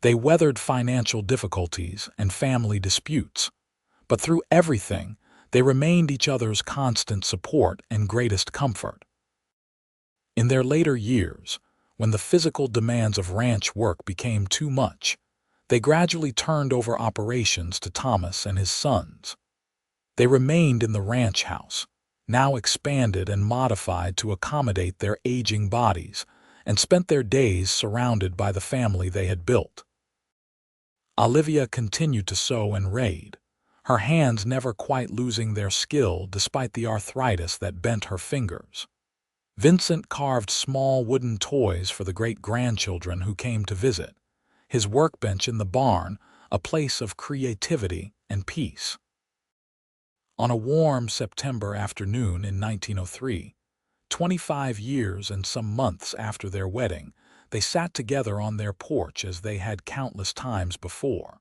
They weathered financial difficulties and family disputes. But through everything, they remained each other's constant support and greatest comfort. In their later years, when the physical demands of ranch work became too much, they gradually turned over operations to Thomas and his sons. They remained in the ranch house, now expanded and modified to accommodate their aging bodies, and spent their days surrounded by the family they had built. Olivia continued to sew and raid, her hands never quite losing their skill despite the arthritis that bent her fingers. Vincent carved small wooden toys for the great-grandchildren who came to visit, his workbench in the barn a place of creativity and peace. On a warm September afternoon in 1903, 25 years and some months after their wedding, they sat together on their porch as they had countless times before.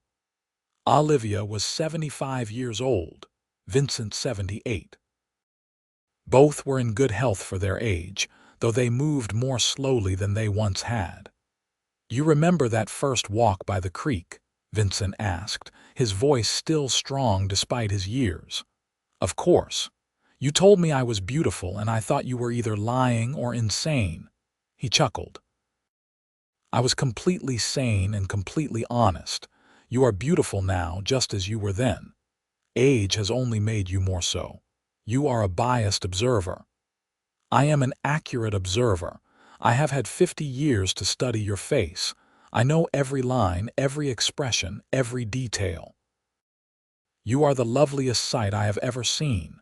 Olivia was 75 years old, Vincent 78. Both were in good health for their age, though they moved more slowly than they once had. You remember that first walk by the creek? Vincent asked, his voice still strong despite his years. Of course. You told me I was beautiful and I thought you were either lying or insane. He chuckled. I was completely sane and completely honest. You are beautiful now just as you were then. Age has only made you more so. You are a biased observer. I am an accurate observer. I have had 50 years to study your face. I know every line, every expression, every detail. You are the loveliest sight I have ever seen.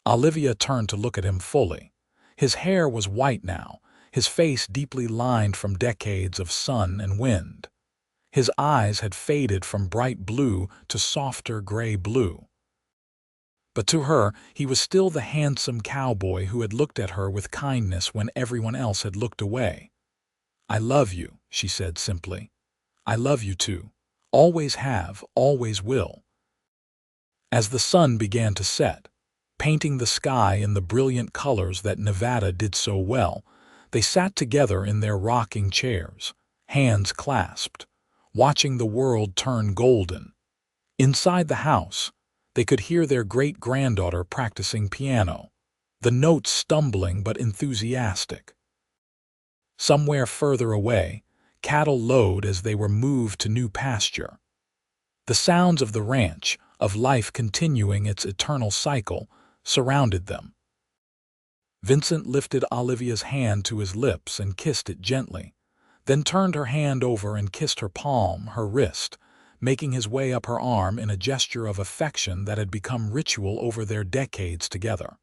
Olivia turned to look at him fully. His hair was white now, his face deeply lined from decades of sun and wind. His eyes had faded from bright blue to softer gray blue. But to her, he was still the handsome cowboy who had looked at her with kindness when everyone else had looked away. I love you, she said simply. I love you too. Always have, always will. As the sun began to set, painting the sky in the brilliant colors that Nevada did so well, they sat together in their rocking chairs, hands clasped, watching the world turn golden. Inside the house, they could hear their great-granddaughter practicing piano, the notes stumbling but enthusiastic. Somewhere further away, cattle lowed as they were moved to new pasture. The sounds of the ranch, of life continuing its eternal cycle, surrounded them. Vincent lifted Olivia's hand to his lips and kissed it gently, then turned her hand over and kissed her palm, her wrist, making his way up her arm in a gesture of affection that had become ritual over their decades together.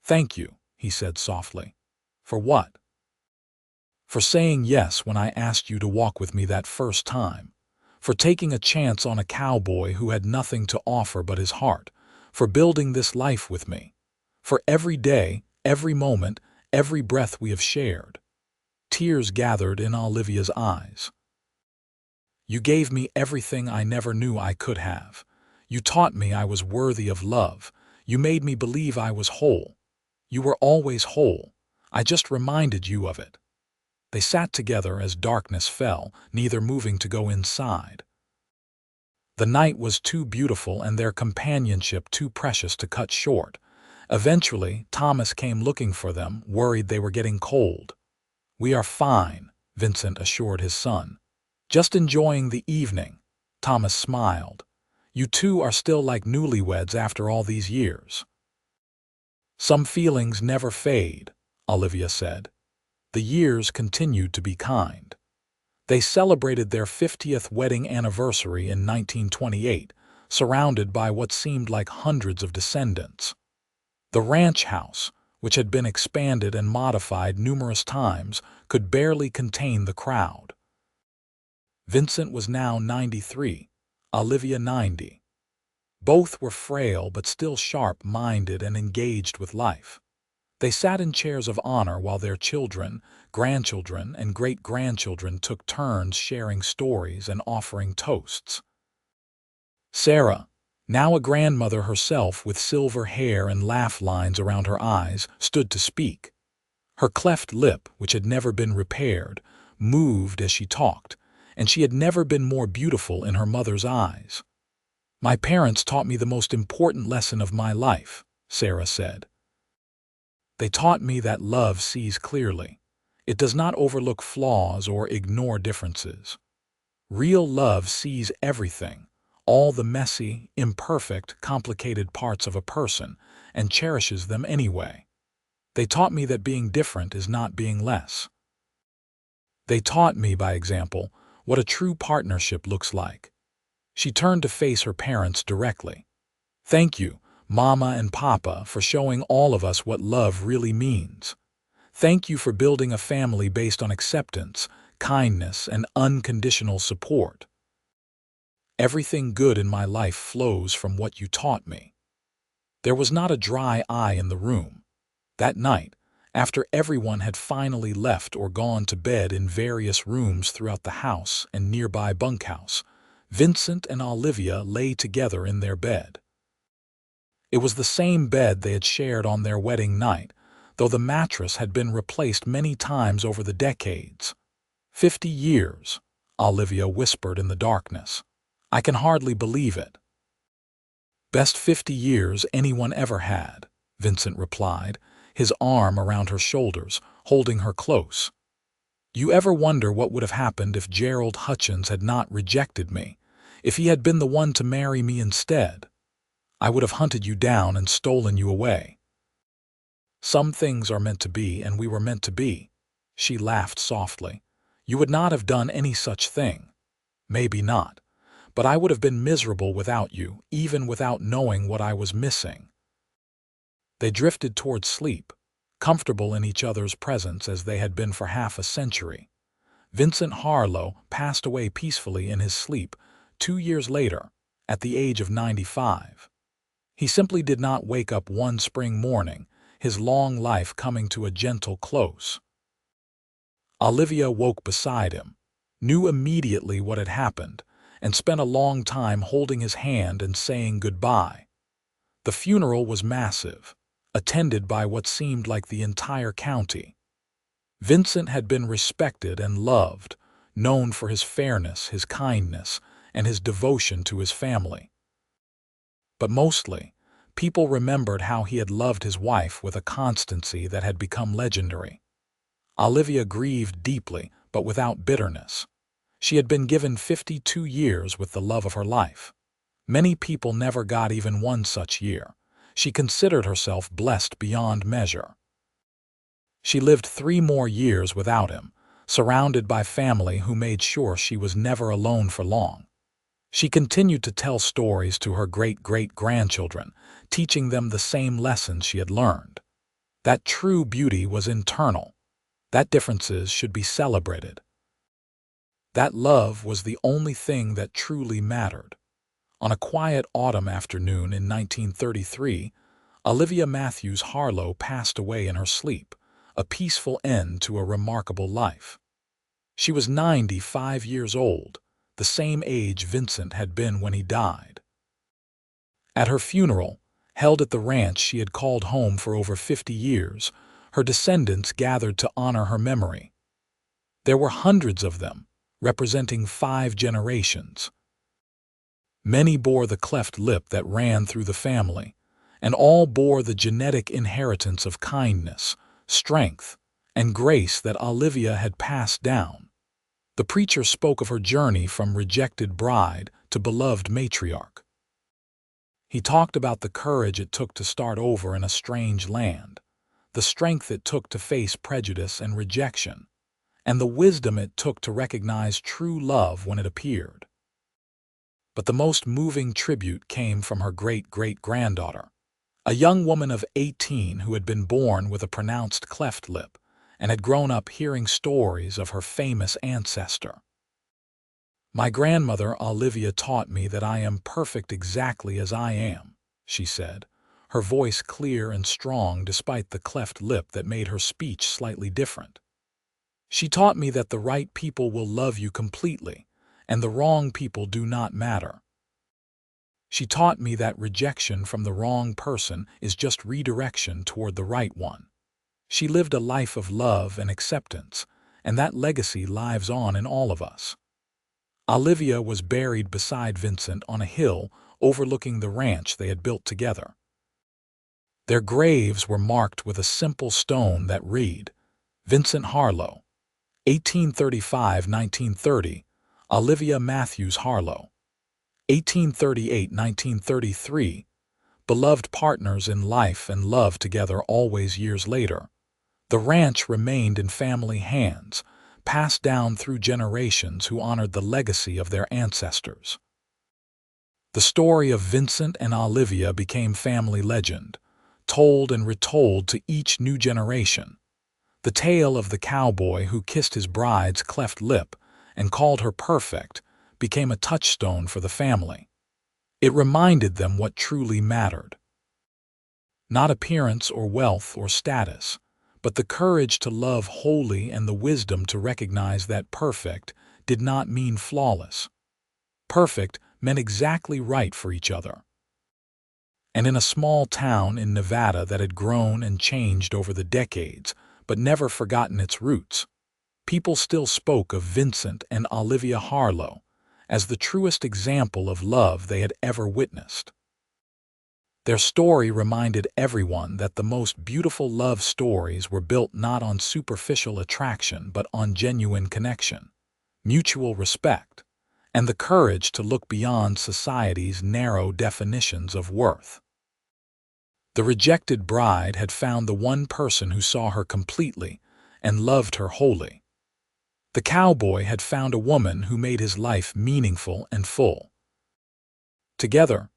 Thank you, he said softly. For what? For saying yes when I asked you to walk with me that first time. For taking a chance on a cowboy who had nothing to offer but his heart. For building this life with me. For every day, every moment, every breath we have shared. Tears gathered in Olivia's eyes. "You gave me everything I never knew I could have. You taught me I was worthy of love. You made me believe I was whole. You were always whole. I just reminded you of it." They sat together as darkness fell, neither moving to go inside. The night was too beautiful and their companionship too precious to cut short. Eventually, Thomas came looking for them, worried they were getting cold. "We are fine," Vincent assured his son. "Just enjoying the evening." Thomas smiled. "You two are still like newlyweds after all these years." "Some feelings never fade," Olivia said. The years continued to be kind. They celebrated their 50th wedding anniversary in 1928, surrounded by what seemed like hundreds of descendants. The ranch house, which had been expanded and modified numerous times, could barely contain the crowd. Vincent was now 93, Olivia 90. Both were frail but still sharp-minded and engaged with life. They sat in chairs of honor while their children, grandchildren, and great-grandchildren took turns sharing stories and offering toasts. Sarah, now a grandmother herself with silver hair and laugh lines around her eyes, stood to speak. Her cleft lip, which had never been repaired, moved as she talked, and she had never been more beautiful in her mother's eyes. "My parents taught me the most important lesson of my life," Sarah said. "They taught me that love sees clearly. It does not overlook flaws or ignore differences. Real love sees everything, all the messy, imperfect, complicated parts of a person, and cherishes them anyway. They taught me that being different is not being less. They taught me, by example, what a true partnership looks like." She turned to face her parents directly. "Thank you, Mama and Papa, for showing all of us what love really means. Thank you for building a family based on acceptance, kindness, and unconditional support. Everything good in my life flows from what you taught me." There was not a dry eye in the room. That night, after everyone had finally left or gone to bed in various rooms throughout the house and nearby bunkhouse, Vincent and Olivia lay together in their bed. It was the same bed they had shared on their wedding night, though the mattress had been replaced many times over the decades. 50 years, Olivia whispered in the darkness. "I can hardly believe it." "Best 50 years anyone ever had," Vincent replied, his arm around her shoulders, holding her close. "You ever wonder what would have happened if Gerald Hutchins had not rejected me, if he had been the one to marry me instead? I would have hunted you down and stolen you away." "Some things are meant to be, and we were meant to be." She laughed softly. "You would not have done any such thing. Maybe not. But I would have been miserable without you, even without knowing what I was missing." They drifted toward sleep, comfortable in each other's presence as they had been for half a century. Vincent Harlow passed away peacefully in his sleep 2 years later, at the age of 95. He simply did not wake up one spring morning, his long life coming to a gentle close. Olivia woke beside him, knew immediately what had happened, and spent a long time holding his hand and saying goodbye. The funeral was massive, attended by what seemed like the entire county. Vincent had been respected and loved, known for his fairness, his kindness, and his devotion to his family. But mostly, people remembered how he had loved his wife with a constancy that had become legendary. Olivia grieved deeply, but without bitterness. She had been given 52 years with the love of her life. Many people never got even one such year. She considered herself blessed beyond measure. She lived 3 more years without him, surrounded by family who made sure she was never alone for long. She continued to tell stories to her great-great-grandchildren, teaching them the same lessons she had learned. That true beauty was internal, that differences should be celebrated. That love was the only thing that truly mattered. On a quiet autumn afternoon in 1933, Olivia Matthews Harlow passed away in her sleep, a peaceful end to a remarkable life. She was 95 years old, the same age Vincent had been when he died. At her funeral, held at the ranch she had called home for over 50 years, her descendants gathered to honor her memory. There were hundreds of them, representing 5 generations. Many bore the cleft lip that ran through the family, and all bore the genetic inheritance of kindness, strength, and grace that Olivia had passed down. The preacher spoke of her journey from rejected bride to beloved matriarch. He talked about the courage it took to start over in a strange land, the strength it took to face prejudice and rejection, and the wisdom it took to recognize true love when it appeared. But the most moving tribute came from her great-great-granddaughter, a young woman of 18 who had been born with a pronounced cleft lip and had grown up hearing stories of her famous ancestor. "My grandmother Olivia taught me that I am perfect exactly as I am," she said, her voice clear and strong despite the cleft lip that made her speech slightly different. "She taught me that the right people will love you completely, and the wrong people do not matter. She taught me that rejection from the wrong person is just redirection toward the right one. She lived a life of love and acceptance, and that legacy lives on in all of us." Olivia was buried beside Vincent on a hill overlooking the ranch they had built together. Their graves were marked with a simple stone that read, "Vincent Harlow, 1835–1930, Olivia Matthews Harlow, 1838–1933, beloved partners in life and love together always." Years later, the ranch remained in family hands, passed down through generations who honored the legacy of their ancestors. The story of Vincent and Olivia became family legend, told and retold to each new generation. The tale of the cowboy who kissed his bride's cleft lip and called her perfect became a touchstone for the family. It reminded them what truly mattered. Not appearance or wealth or status, but the courage to love wholly and the wisdom to recognize that perfect did not mean flawless. Perfect meant exactly right for each other. And in a small town in Nevada that had grown and changed over the decades, but never forgotten its roots, people still spoke of Vincent and Olivia Harlow as the truest example of love they had ever witnessed. Their story reminded everyone that the most beautiful love stories were built not on superficial attraction but on genuine connection, mutual respect, and the courage to look beyond society's narrow definitions of worth. The rejected bride had found the one person who saw her completely and loved her wholly. The cowboy had found a woman who made his life meaningful and full. Together,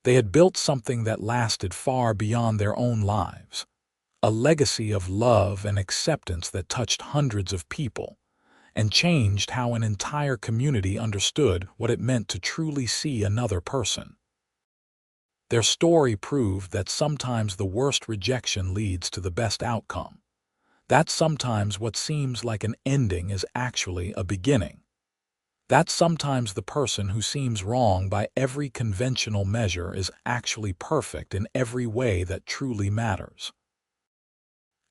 they had built something that lasted far beyond their own lives, a legacy of love and acceptance that touched hundreds of people and changed how an entire community understood what it meant to truly see another person. Their story proved that sometimes the worst rejection leads to the best outcome. That sometimes what seems like an ending is actually a beginning. That sometimes the person who seems wrong by every conventional measure is actually perfect in every way that truly matters.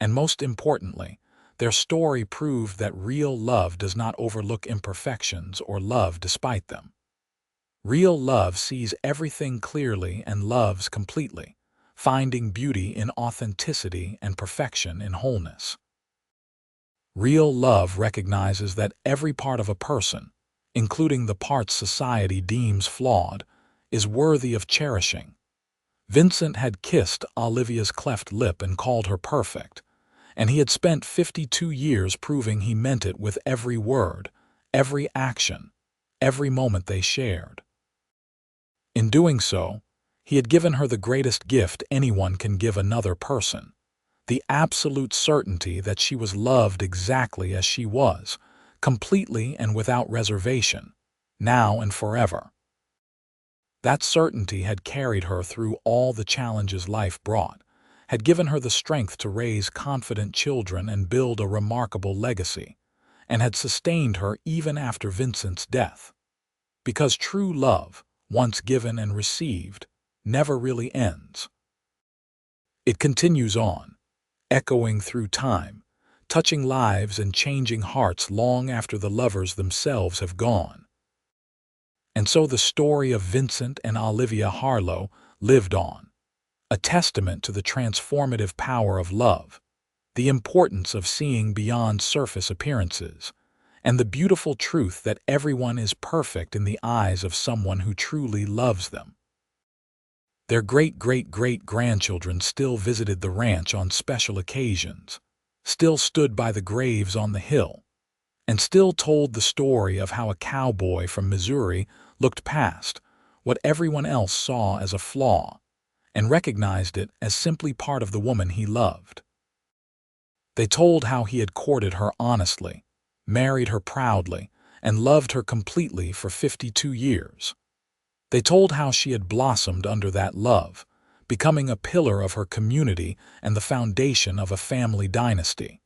And most importantly, their story proved that real love does not overlook imperfections or love despite them. Real love sees everything clearly and loves completely, finding beauty in authenticity and perfection in wholeness. Real love recognizes that every part of a person, including the parts society deems flawed, is worthy of cherishing. Vincent had kissed Olivia's cleft lip and called her perfect, and he had spent 52 years proving he meant it with every word, every action, every moment they shared. In doing so, he had given her the greatest gift anyone can give another person, the absolute certainty that she was loved exactly as she was, completely and without reservation, now and forever. That certainty had carried her through all the challenges life brought, had given her the strength to raise confident children and build a remarkable legacy, and had sustained her even after Vincent's death. Because true love, once given and received, never really ends. It continues on, echoing through time, touching lives and changing hearts long after the lovers themselves have gone. And so the story of Vincent and Olivia Harlow lived on, a testament to the transformative power of love, the importance of seeing beyond surface appearances, and the beautiful truth that everyone is perfect in the eyes of someone who truly loves them. Their great-great-great-grandchildren still visited the ranch on special occasions, still stood by the graves on the hill, and still told the story of how a cowboy from Missouri looked past what everyone else saw as a flaw and recognized it as simply part of the woman he loved. They told how he had courted her honestly, married her proudly, and loved her completely for 52 years. They told how she had blossomed under that love, becoming a pillar of her community and the foundation of a family dynasty.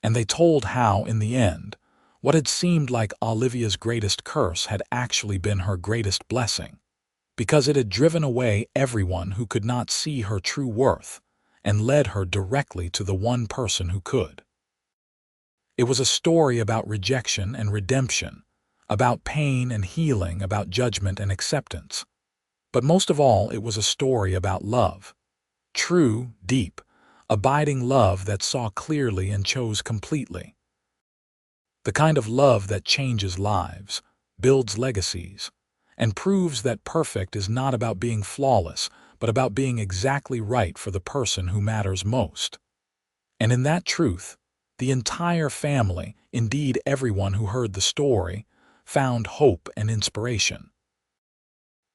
And they told how, in the end, what had seemed like Olivia's greatest curse had actually been her greatest blessing, because it had driven away everyone who could not see her true worth and led her directly to the one person who could. It was a story about rejection and redemption, about pain and healing, about judgment and acceptance. But most of all, it was a story about love. True, deep, abiding love that saw clearly and chose completely. The kind of love that changes lives, builds legacies, and proves that perfect is not about being flawless, but about being exactly right for the person who matters most. And in that truth, the entire family, indeed everyone who heard the story, found hope and inspiration.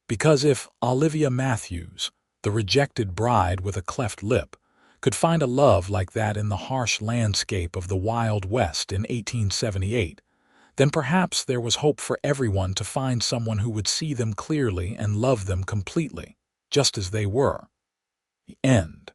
Because if Olivia Matthews, the rejected bride with a cleft lip, could find a love like that in the harsh landscape of the Wild West in 1878, then perhaps there was hope for everyone to find someone who would see them clearly and love them completely, just as they were. The end.